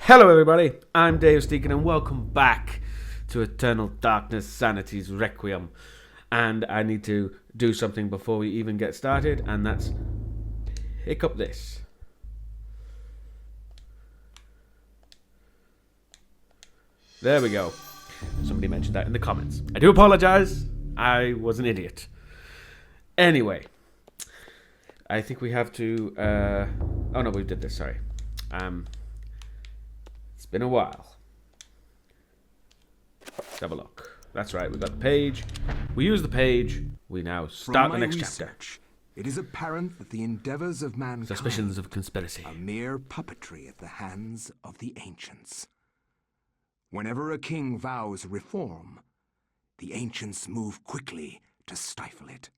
Hello everybody, I'm Deusdaecon and welcome back to Eternal Darkness Sanity's Requiem. And I need to do something before we even get started, and that's pick up this. There we go. Somebody mentioned that in the comments. I do apologize, I was an idiot. Anyway, I think we have to, oh no, we did this, sorry. It's been a while. Let's have a look. That's right, we got the page. We use the page. We now start the next chapter. It is apparent that the endeavors of mankind Suspicions of conspiracy. are mere puppetry at the hands of the ancients. Whenever a king vows reform, the ancients move quickly to stifle it.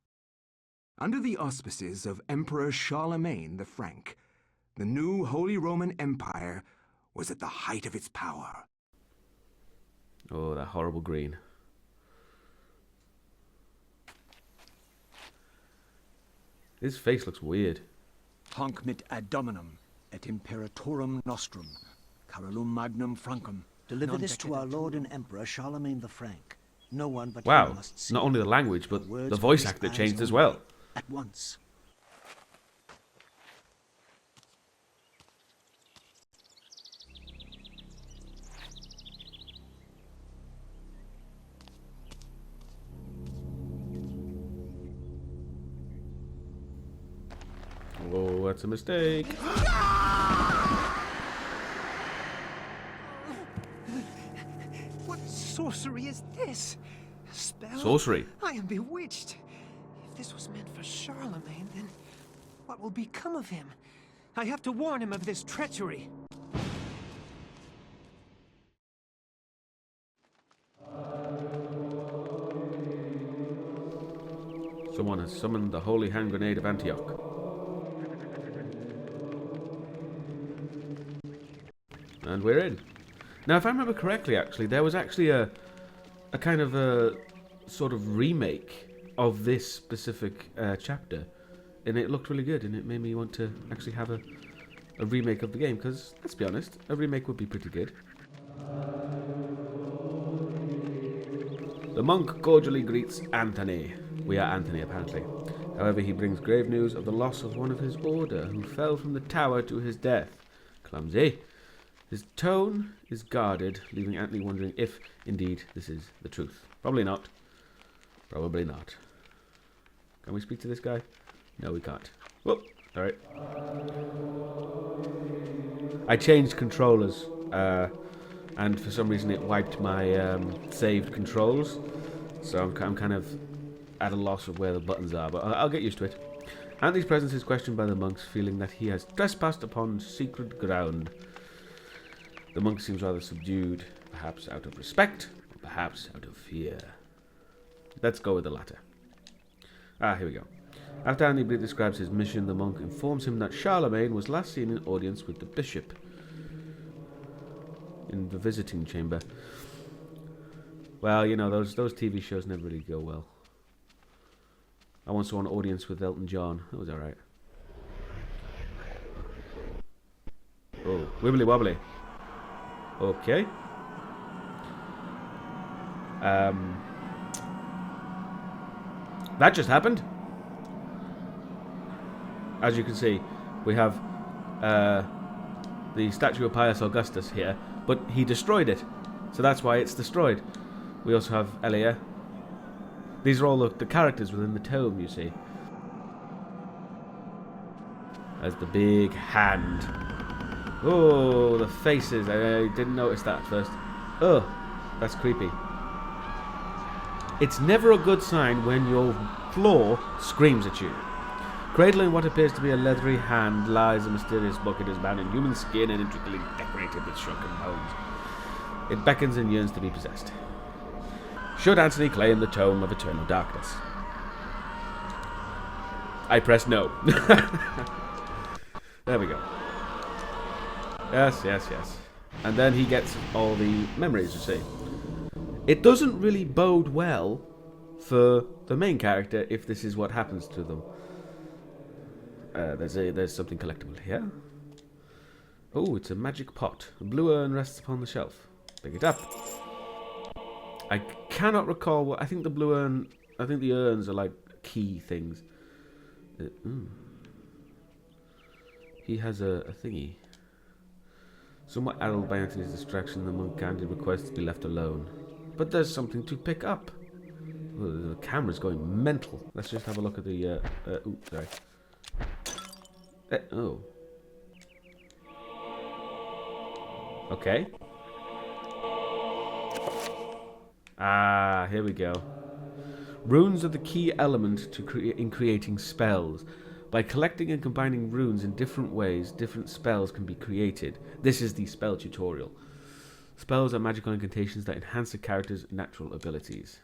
Under the auspices of Emperor Charlemagne the Frank, the new Holy Roman Empire was at the height of its power. Oh, that horrible green. His face looks weird. Hanc mit ad dominum et imperatorum nostrum, carolum magnum francum. Deliver this to our Lord and Emperor Charlemagne the Frank. No one but Wow, he must see. not only the language, but words the from voice his actor eyes changed as only. well. At once. Oh, that's a mistake. What sorcery is this? A spell? Sorcery. I am bewitched. If this was meant for Charlemagne, then what will become of him? I have to warn him of this treachery. Someone has summoned the holy hand grenade of Antioch. And we're in. Now, if I remember correctly, actually, there was actually a kind of a sort of remake of this specific chapter, and it looked really good, and it made me want to actually have a remake of the game, because, let's be honest, a remake would be pretty good. The monk cordially greets Anthony. We are Anthony, apparently. However, he brings grave news of the loss of one of his order, who fell from the tower to his death. Clumsy. His tone is guarded, leaving Anthony wondering if, indeed, this is the truth. Probably not. Probably not. Can we speak to this guy? No, we can't. Whoop. Alright. I changed controllers, and for some reason it wiped my saved controls. So I'm kind of at a loss of where the buttons are, but I'll get used to it. Anthony's presence is questioned by the monks, feeling that he has trespassed upon sacred ground. The monk seems rather subdued, perhaps out of respect, or perhaps out of fear. Let's go with the latter. Here we go. After Anthony briefly describes his mission, the monk informs him that Charlemagne was last seen in audience with the bishop in the visiting chamber. Well, you know, those TV shows never really go well. I once saw an audience with Elton John. That was alright. Oh, wibbly wobbly. Okay. That just happened. As you can see, we have the statue of Pius Augustus here, but he destroyed it. So that's why it's destroyed. We also have Elia. These are all the characters within the tome, you see. There's the big hand. Oh, the faces. I didn't notice that at first. Oh, that's creepy. It's never a good sign when your floor screams at you. Cradling what appears to be a leathery hand lies a mysterious book. It is bound in human skin and intricately decorated with shrunken bones. It beckons and yearns to be possessed. Should Anthony claim the tome of eternal darkness? I press no. There we go. Yes, yes, yes. And then he gets all the memories, you see. It doesn't really bode well for the main character if this is what happens to them. There's something collectible here. Oh, it's a magic pot. A blue urn rests upon the shelf. Pick it up. I cannot recall what... I think the blue urn... I think the urns are like key things. He has a thingy. Somewhat addled by Anthony's distraction, the monk kindly requests to be left alone. But there's something to pick up. Oh, the camera's going mental. Let's just have a look at the... oops, sorry. Oh. Okay. Ah, here we go. Runes are the key element in creating spells. By collecting and combining runes in different ways, different spells can be created. This is the spell tutorial. Spells are magical incantations that enhance a character's natural abilities.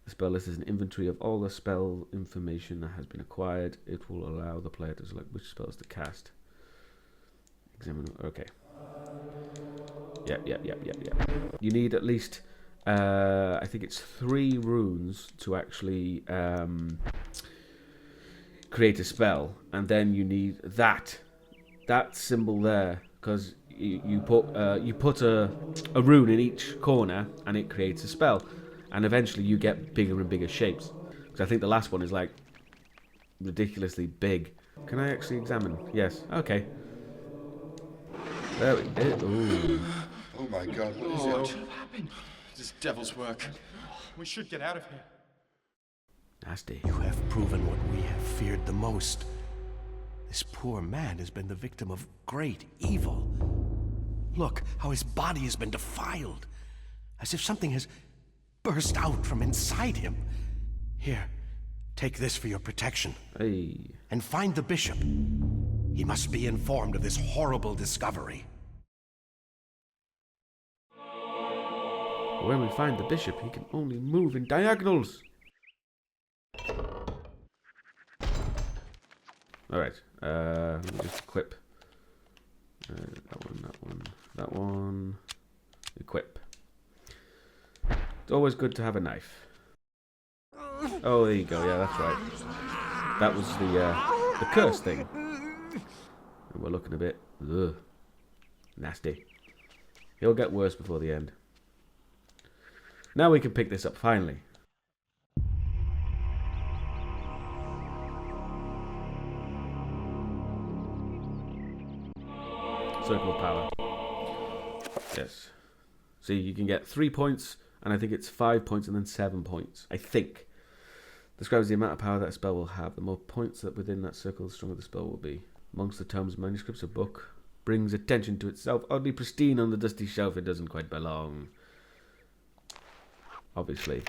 The spell list is an inventory of all the spell information that has been acquired. It will allow the player to select which spells to cast. Examine. Okay. Yeah. You need at least, I think it's 3 runes to actually create a spell, and then you need that symbol there, because you put a rune in each corner, and it creates a spell, and eventually you get bigger and bigger shapes. Because I think the last one is like ridiculously big. Can I actually examine? Yes. Okay. There we go. Ooh. Oh my God, what is What it? happened? This devil's work. We should get out of here. Nasty. You have proven what we have feared the most. This poor man has been the victim of great evil. Look how his body has been defiled, as if something has burst out from inside him. Here, take this for your protection. Hey. And find the bishop. He must be informed of this horrible discovery. When we find the bishop, he can only move in diagonals. Alright, let me just equip. That one. Equip. It's always good to have a knife. Oh, there you go, yeah, that's right. That was the curse thing. And we're looking a bit, ugh, nasty. He'll get worse before the end. Now we can pick this up, finally. Circle of power. Yes. See, you can get 3 points, and I think it's 5 points and then 7 points. I think. Describes the amount of power that a spell will have. The more points that within that circle, the stronger the spell will be. Amongst the tomes and manuscripts, a book brings attention to itself. Oddly pristine on the dusty shelf, it doesn't quite belong. Obviously.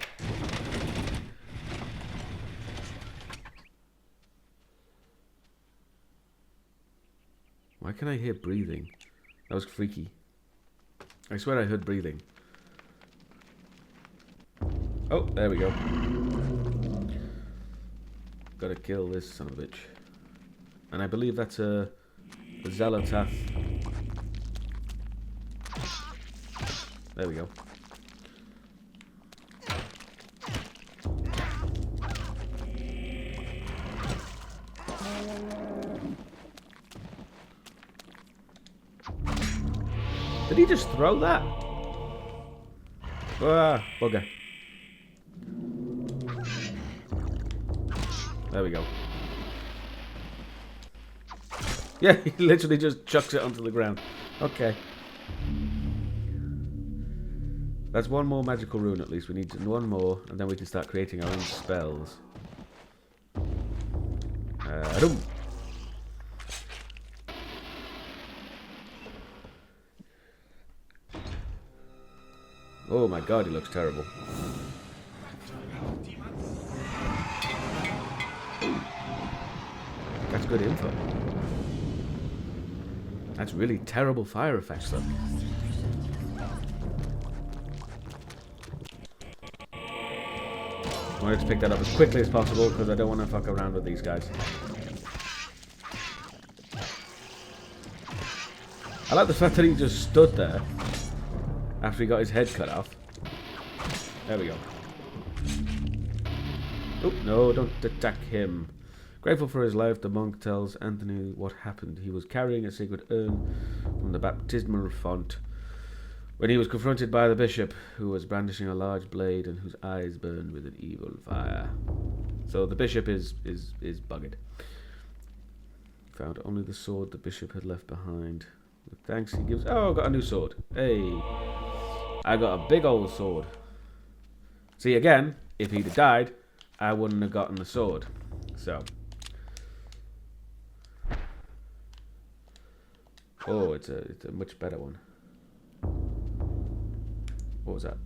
Why can I hear breathing? That was freaky. I swear I heard breathing. Oh, there we go. Gotta kill this son of a bitch. And I believe that's a Zealotath. There we go. Did he just throw that? Ah, bugger. There we go. Yeah, he literally just chucks it onto the ground. Okay. That's one more magical rune at least. We need one more, and then we can start creating our own spells. Boom. Oh my god, he looks terrible. That's good info. That's really terrible fire effects though. I wanted to pick that up as quickly as possible because I don't want to fuck around with these guys. I like the fact that he just stood there after he got his head cut off. There we go. Oh, no, don't attack him. Grateful for his life, the monk tells Anthony what happened. He was carrying a sacred urn from the baptismal font when he was confronted by the bishop, who was brandishing a large blade and whose eyes burned with an evil fire. So the bishop is buggered. Found only the sword the bishop had left behind. With thanks he gives... Oh, I got a new sword. Hey. I got a big old sword. See, again, if he'd have died, I wouldn't have gotten the sword. So. Oh, it's a much better one. What was that?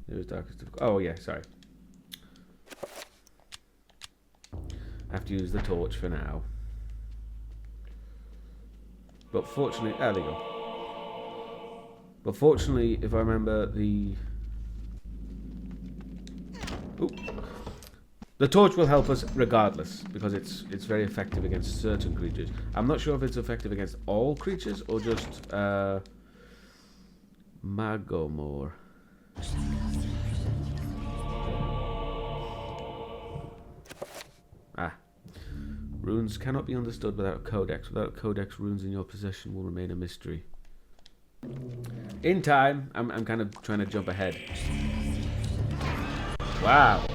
It was darkest of... Oh, yeah, sorry. I have to use the torch for now. But fortunately... there we go. But fortunately, if I remember the... Ooh. The torch will help us regardless, because it's very effective against certain creatures. I'm not sure if it's effective against all creatures, or just... Magomor. Runes cannot be understood without a codex. Without a codex, runes in your possession will remain a mystery. In time, I'm kind of trying to jump ahead. Wow.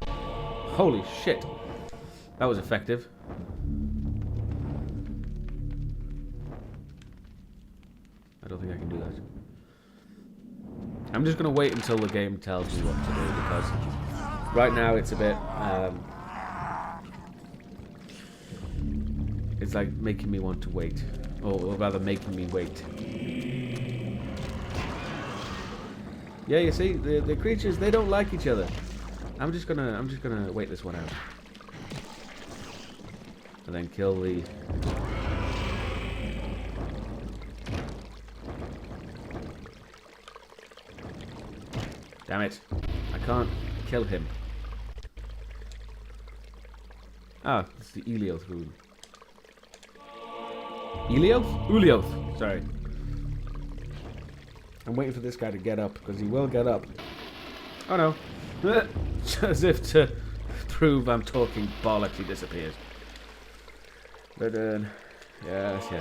Holy shit. That was effective. I don't think I can do that. I'm just going to wait until the game tells me what to do, because right now it's a bit... it's like making me want to wait. Or rather, making me wait. Yeah, you see, the creatures, they don't like each other. I'm just gonna wait this one out. And then kill the... Damn it. I can't kill him. Ah, it's the Elioth rune. Elioth? Ulioth. Sorry. I'm waiting for this guy to get up, because he will get up. Oh no. As if to prove I'm talking bollocks, he disappears. But yes.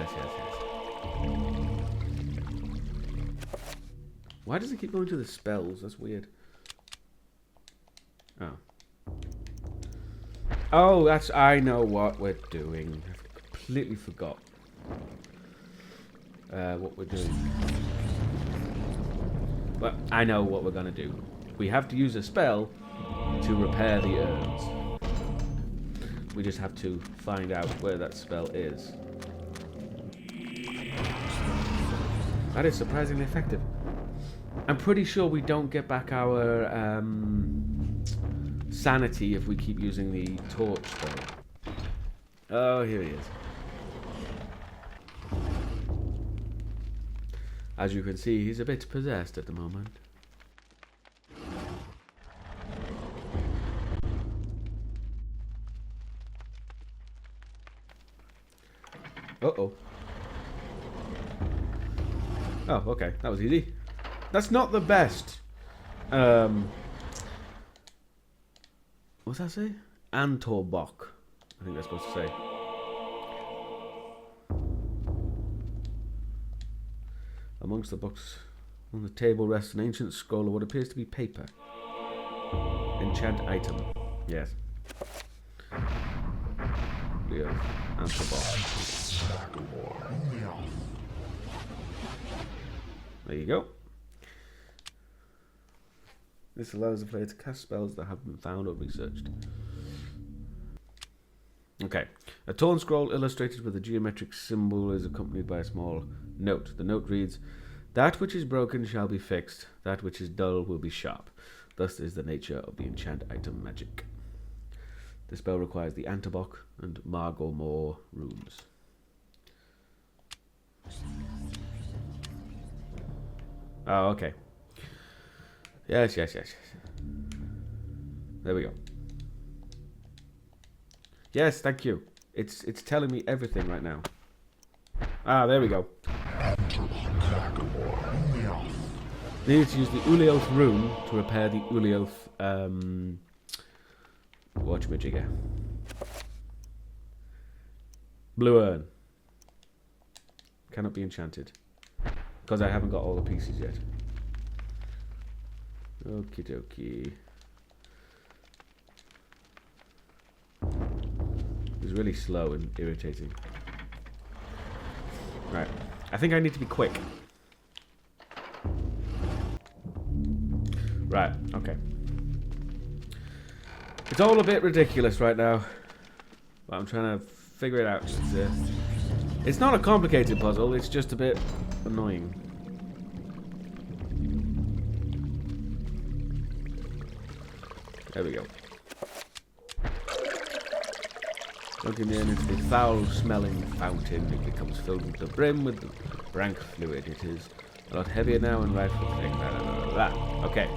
Why does it keep going to the spells? That's weird. Oh. Oh, that's... I know what we're doing. I completely forgot. What we're doing. But I know what we're gonna do. We have to use a spell to repair the urns. We just have to find out where that spell is. That is surprisingly effective. I'm pretty sure we don't get back our sanity if we keep using the torch though. Oh, here he is. As you can see, he's a bit possessed at the moment. Uh-oh. Oh, okay. That was easy. That's not the best. What's that say? Antorbok. I think that's supposed to say. Amongst the books on the table rests an ancient scroll of what appears to be paper. Enchant item. Yes. Yeah. Antorbok. There you go. This allows the player to cast spells that have been found or researched. Okay. A torn scroll illustrated with a geometric symbol is accompanied by a small note. The note reads, "That which is broken shall be fixed. That which is dull will be sharp. Thus is the nature of the enchant item magic." The spell requires the Antobok and Margomor runes. Oh, okay. Yes. There we go. Yes, thank you. It's telling me everything right now. Ah, there we go. Need to use the Ulioth rune to repair the Ulioth watchmajigger. Blue urn. Cannot be enchanted. Because I haven't got all the pieces yet. Okie dokie. It's really slow and irritating. Right. I think I need to be quick. Right, okay. It's all a bit ridiculous right now. But I'm trying to figure it out. It's not a complicated puzzle, it's just a bit annoying. There we go. Looking in into the foul-smelling fountain, it becomes filled with the brim with the rank fluid. It is a lot heavier now and right for the thing. Blah, blah, blah, blah. Okay.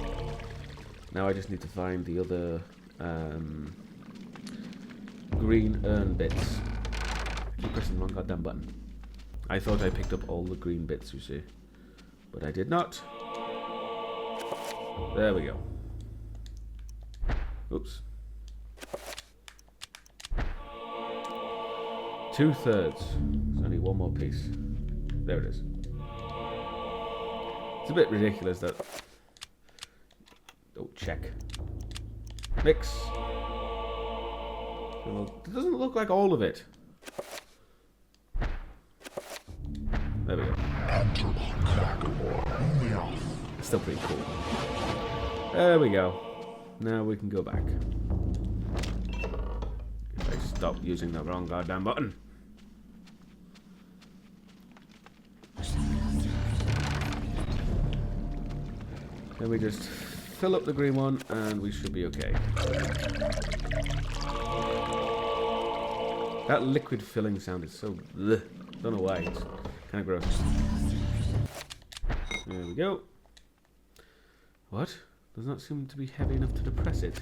Now I just need to find the other green urn bits. I keep pressing the wrong goddamn button. I thought I picked up all the green bits, you see. But I did not. There we go. Oops. 2/3. There's only one more piece. There it is. It's a bit ridiculous that... Oh, check. Mix. Well, it doesn't look like all of it. There we go. Still pretty cool. There we go. Now we can go back. If I stop using the wrong goddamn button. Then we just fill up the green one and we should be okay. That liquid filling sound is so bleh. Don't know why, it's kind of gross. There we go. What? Does not seem to be heavy enough to depress it.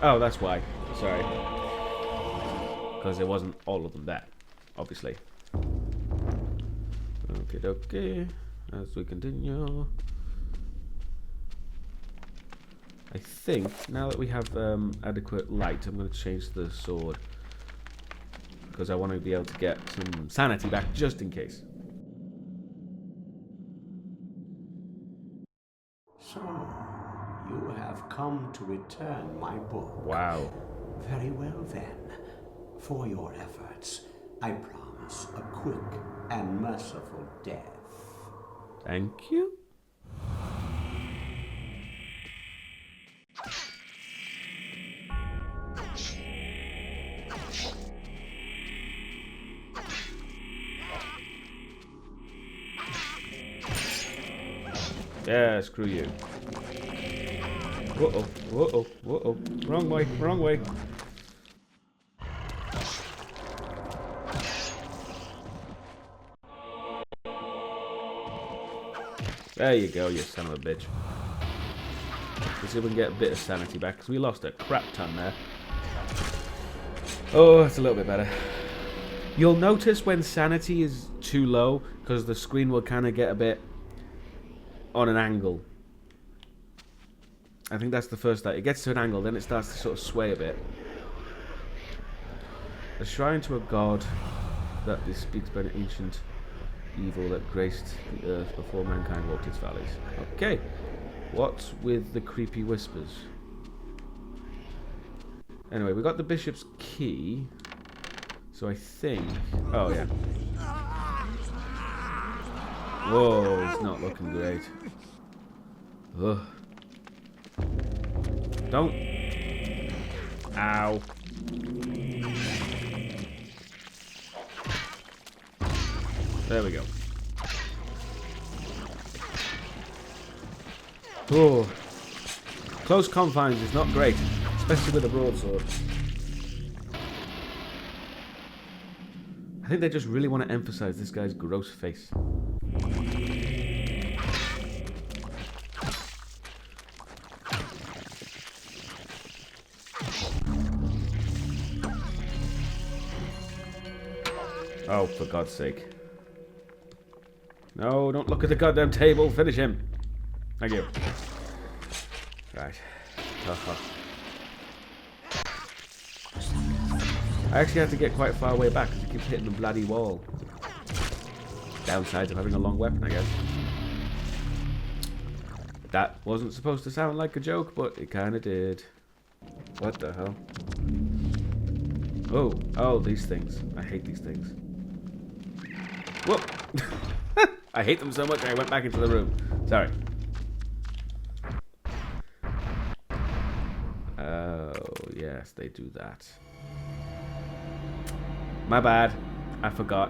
Oh, that's why. Sorry. Because there wasn't all of them there, obviously. Okay, dokie. As we continue. I think, now that we have adequate light, I'm going to change the sword. Because I want to be able to get some sanity back, just in case. So, you have come to return my book. Wow. Very well then. For your efforts, I promise a quick and merciful death. Thank you. Yeah, screw you. Whoa-oh, whoa-oh, whoa-oh. Wrong way, wrong way. There you go, you son of a bitch. Let's see if we can get a bit of sanity back, because we lost a crap ton there. Oh, that's a little bit better. You'll notice when sanity is too low, because the screen will kind of get a bit on an angle. I think that's the first thing. It gets to an angle, then it starts to sort of sway a bit. A shrine to a god that speaks by an ancient evil that graced the earth before mankind walked its valleys. Okay. What's with the creepy whispers? Anyway, we got the bishop's key. So I think... Oh, yeah. Whoa, it's not looking great. Ugh. Don't. Ow. There we go. Oh. Close confines is not great, especially with a broadsword. I think they just really want to emphasize this guy's gross face. Oh, for God's sake. No, don't look at the goddamn table. Finish him. Thank you. Right. I actually had to get quite far away back because he keeps hitting the bloody wall. Downsides of having a long weapon, I guess. That wasn't supposed to sound like a joke, but it kind of did. What the hell? Oh, oh, these things. I hate these things. Whoop! I hate them so much I went back into the room. Sorry. Oh, yes, they do that. My bad. I forgot.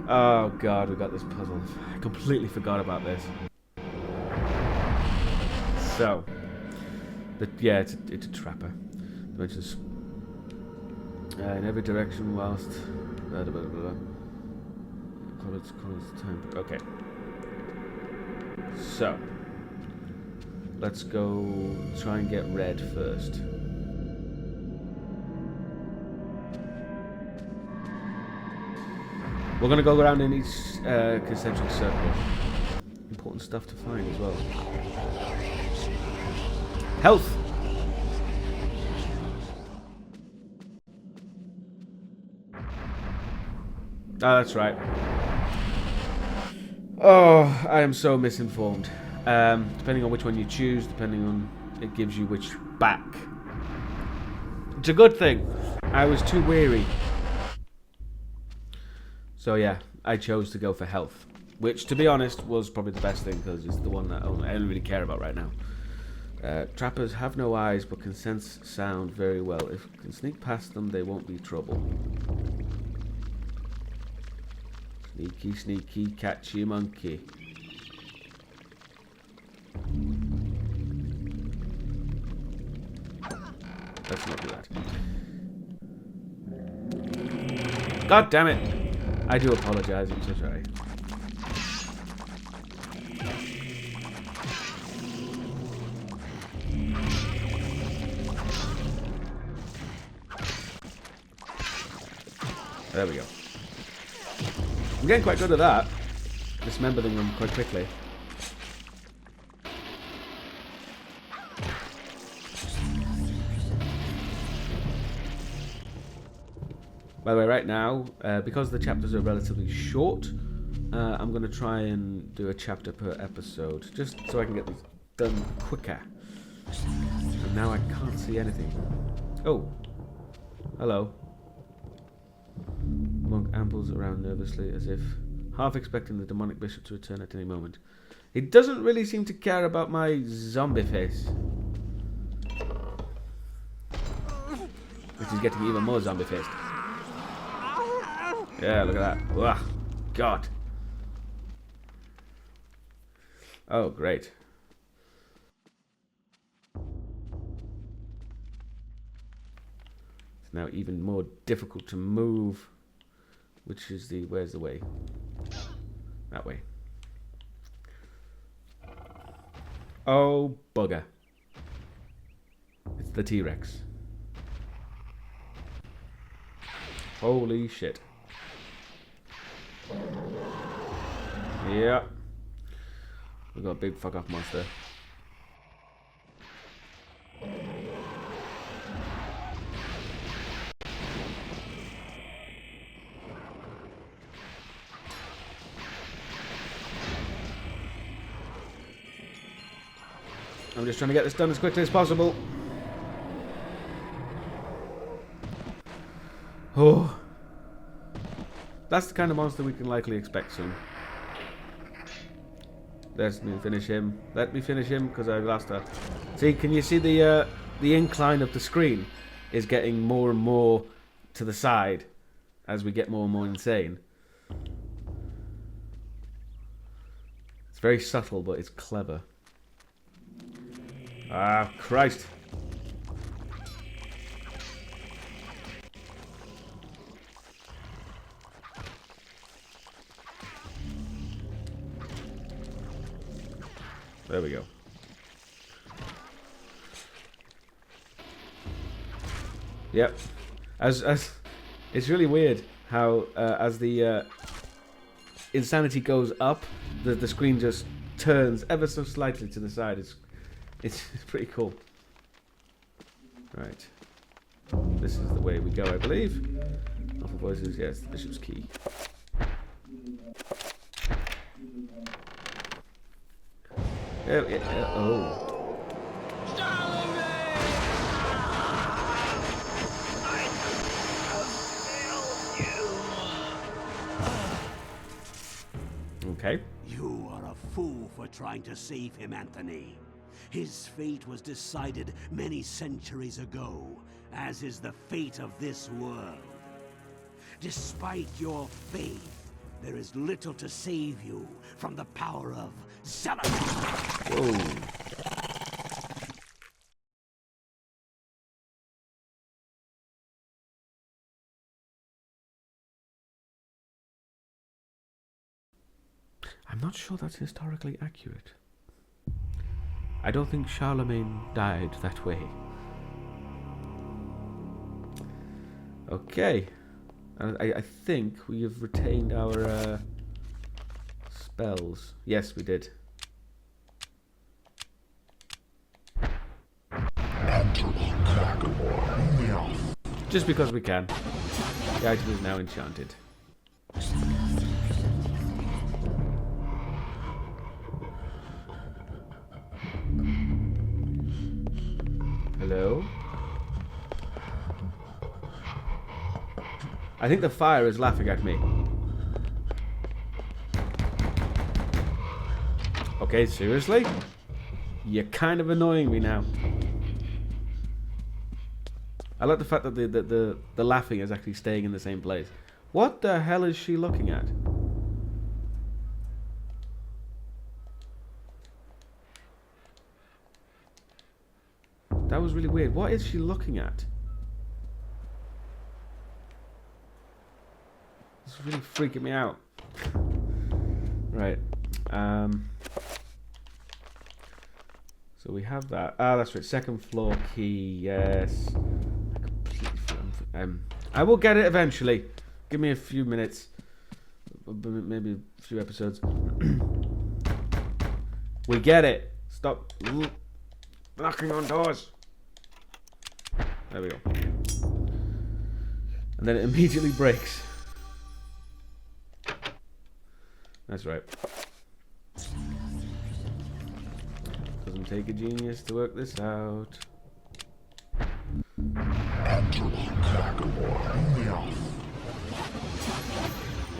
Oh, God, we got this puzzle. I completely forgot about this. So, yeah, it's a trapper. Dimensions in every direction whilst blah, blah, blah, blah. Call it time. Okay. So, let's go try and get red first. We're gonna go around in each concentric circle. Important stuff to find as well. Health! Ah, that's right. Oh, I am so misinformed. Depending on which one you choose, depending on... it gives you which back. It's a good thing. I was too weary. So yeah, I chose to go for health. Which, to be honest, was probably the best thing, because it's the one that I don't really care about right now. Trappers have no eyes, but can sense sound very well. If you can sneak past them, they won't be trouble. Sneaky, sneaky, catchy monkey. Let's not do that. God damn it! I do apologize, I'm so sorry. There we go. I'm getting quite good at that. Dismembering them quite quickly. By the way, right now, because the chapters are relatively short, I'm going to try and do a chapter per episode, just so I can get these done quicker. And now I can't see anything. Oh, hello. Monk ambles around nervously as if half expecting the demonic bishop to return at any moment. He doesn't really seem to care about my zombie face. Which is getting even more zombie faced. Yeah, look at that. Ugh, God. Oh, great. It's now even more difficult to move. Which is the... where's the way? That way. Oh, bugger. It's the T-Rex. Holy shit. Yeah. We've got a big fuck off monster. I'm just trying to get this done as quickly as possible. Oh. That's the kind of monster we can likely expect soon. Let me finish him. Let me finish him, because I lost her. See, can you see the incline of the screen is getting more and more to the side as we get more and more insane. It's very subtle, but it's clever. Ah, Christ. There we go. Yep. As it's really weird how as the insanity goes up, the screen just turns ever so slightly to the side. It's pretty cool. Right. This is the way we go, I believe. Awful voices, yes, the bishop's key. Oh. Okay. You are a fool for trying to save him, Anthony. His fate was decided many centuries ago, as is the fate of this world. Despite your faith, there is little to save you from the power of Sanity. Whoa. I'm not sure that's historically accurate. I don't think Charlemagne died that way. Okay. I think we have retained our spells. Yes, we did. Just because we can. The item is now enchanted. Hello? I think the fire is laughing at me. Okay, seriously? You're kind of annoying me now. I like the fact that the laughing is actually staying in the same place. What the hell is she looking at? That was really weird. What is she looking at? This is really freaking me out. Right. So we have that. Ah, that's right. Second floor key. Yes. I will get it eventually. Give me a few minutes. Maybe a few episodes. We get it. Stop knocking on doors. There we go. And then it immediately breaks. That's right. Doesn't take a genius to work this out.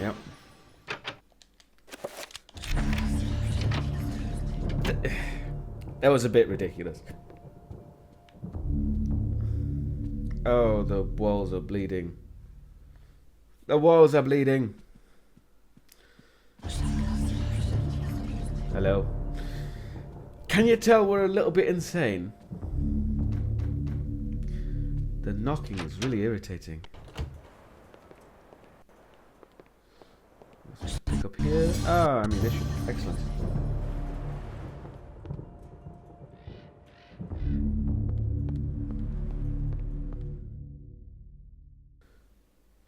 Yep. That was a bit ridiculous. Oh, the walls are bleeding. The walls are bleeding. Hello. Can you tell we're a little bit insane? The knocking is really irritating. Let's just pick up here. Ah, ammunition. Excellent.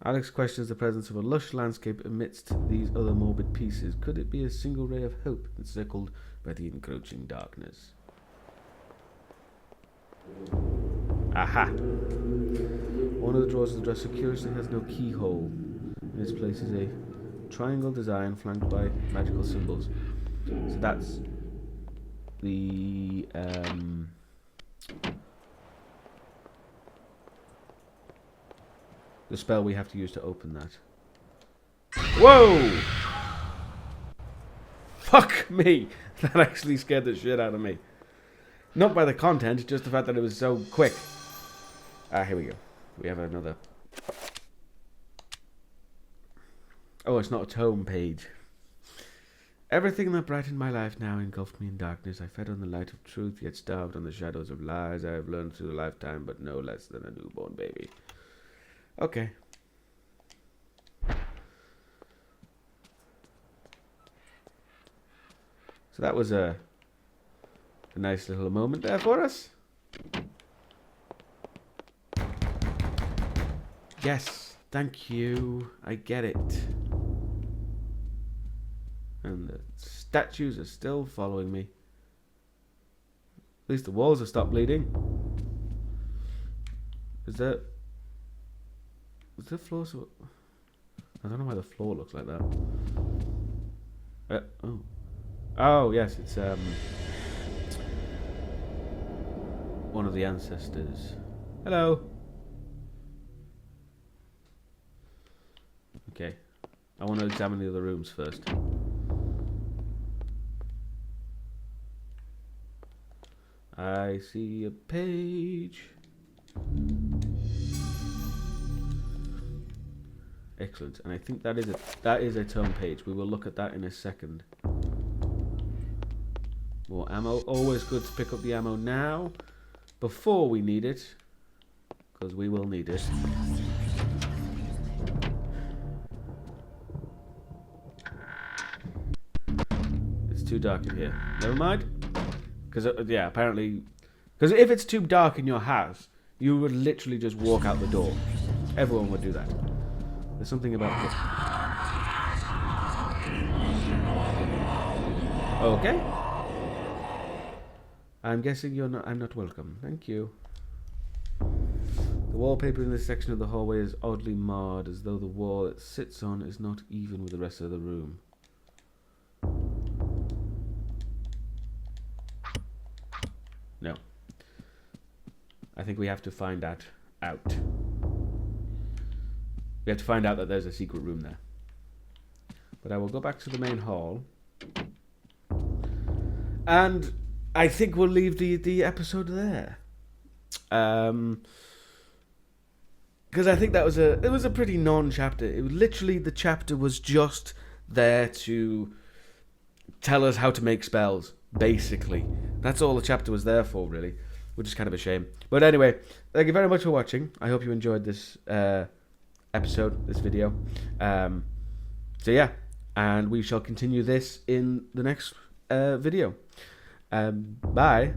Alex questions the presence of a lush landscape amidst these other morbid pieces. Could it be a single ray of hope encircled by the encroaching darkness? Aha! One of the drawers of the dresser curiously has no keyhole. In its place is a triangle design flanked by magical symbols. So that's the spell we have to use to open that. Whoa! Fuck me! That actually scared the shit out of me. Not by the content, just the fact that it was so quick. Ah, here we go. We have another. Oh, it's not a tome page. Everything that brightened my life now engulfed me in darkness. I fed on the light of truth, yet starved on the shadows of lies. I have learned through a lifetime, but no less than a newborn baby. Okay. So that was a nice little moment there for us. Yes, thank you. I get it. And the statues are still following me. At least the walls have stopped bleeding. Is there Is the floor so... I don't know why the floor looks like that. Oh. Oh, yes, it's one of the ancestors. Hello. Okay. I want to examine the other rooms first. I see a page. Excellent, and I think that is a tome page. We will look at that in a second. More ammo. Always good to pick up the ammo now, before we need it, because we will need it. It's too dark in here. Never mind. Because yeah, apparently, because if it's too dark in your house, you would literally just walk out the door. Everyone would do that. There's something about this. Okay. I'm guessing you're not. I'm not welcome. Thank you. The wallpaper in this section of the hallway is oddly marred, as though the wall it sits on is not even with the rest of the room. No. I think we have to find that out. We have to find out that there's a secret room there. But I will go back to the main hall. And I think we'll leave the episode there. Because I think it was a pretty non-chapter. It was literally, the chapter was just there to tell us how to make spells, basically. That's all the chapter was there for, really. Which is kind of a shame. But anyway, thank you very much for watching. I hope you enjoyed this episode, this video. So yeah, and we shall continue this in the next video. Bye.